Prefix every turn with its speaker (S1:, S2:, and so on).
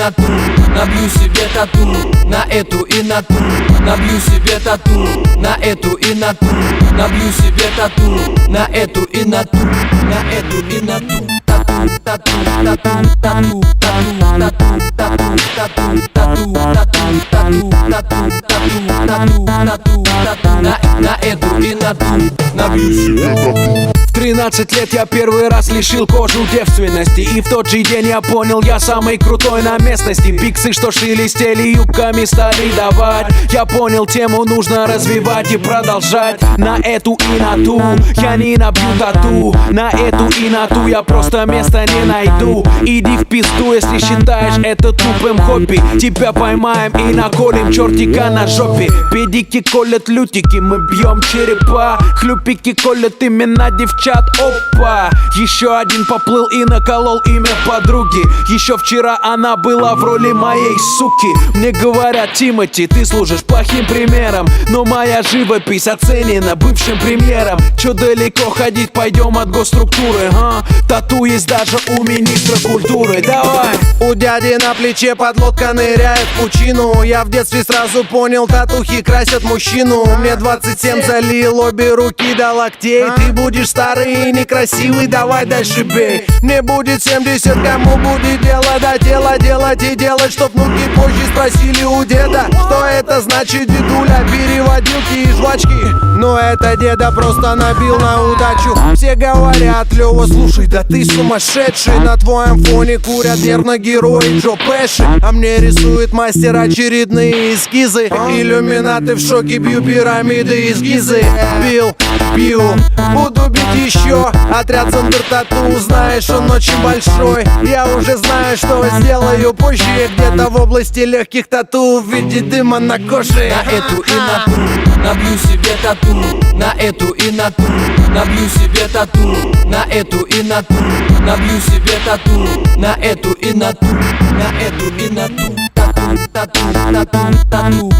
S1: на ту, набью себе тату, на эту и на ту, набью себе тату, на эту и на ту, набью себе тату, на эту и на ту, на эту и на ту. Тату, тату, тату, тату, тату, тату, тату, тату, тату, тату, тату, тату, тату, тату, на эту и на ту, набью себе тату.
S2: В 13 лет я первый раз лишил кожу девственности, и в тот же день я понял, я самый крутой на местности. Биксы, что шелестели, юбками стали давать. Я понял, тему нужно развивать и продолжать. На эту и на ту я не набью тату, на эту и на ту я просто места не найду. Иди в пизду, если считаешь это тупым хобби. Тебя поймаем и наколем чертика на жопе. Педики колят лютики, мы бьем черепа. Хлюпики колят имена девчат, опа. Еще один поплыл и наколол имя подруги. Еще вчера она была в роли моей суки. Мне говорят: Тимати, ты служишь плохим примером, но моя живопись оценена бывшим премьером. Че далеко ходить, пойдем от госструктуры, а? Тату есть даже у министра культуры, давай!
S3: У дяди на плече подлодка ныряет в пучину. Я в детстве сразу понял, татухи красят мужчину. Мне 27, залил обе руки до локтей. Ты будешь старый и некрасивый, давай дальше бей. Мне будет 70, кому будет дело до дела делать и делать, чтоб внуки позже спросили у деда, что это значит, дедуля, переводилки и жвачки. Но это деда просто набил на удачу. Все говорят: Лёва, слушай, да ты сумасшедший. На твоем фоне курят нервно герои Джо Пэши, а мне рисует мастер очередные эскизы. Иллюминаты в шоке, бью пирамиды из Гизы. Пью, буду бить еще. Отряд Центр Тату, знаешь, он очень большой. Я уже знаю, что сделаю позже. Где-то в области легких тату в виде дыма на коже.
S1: На эту и на ту, набью себе тату, на эту и на ту, набью себе тату, на эту и на ту, набью себе тату, на эту и на ту, на эту и на ту. Тату, тату, тату, тату,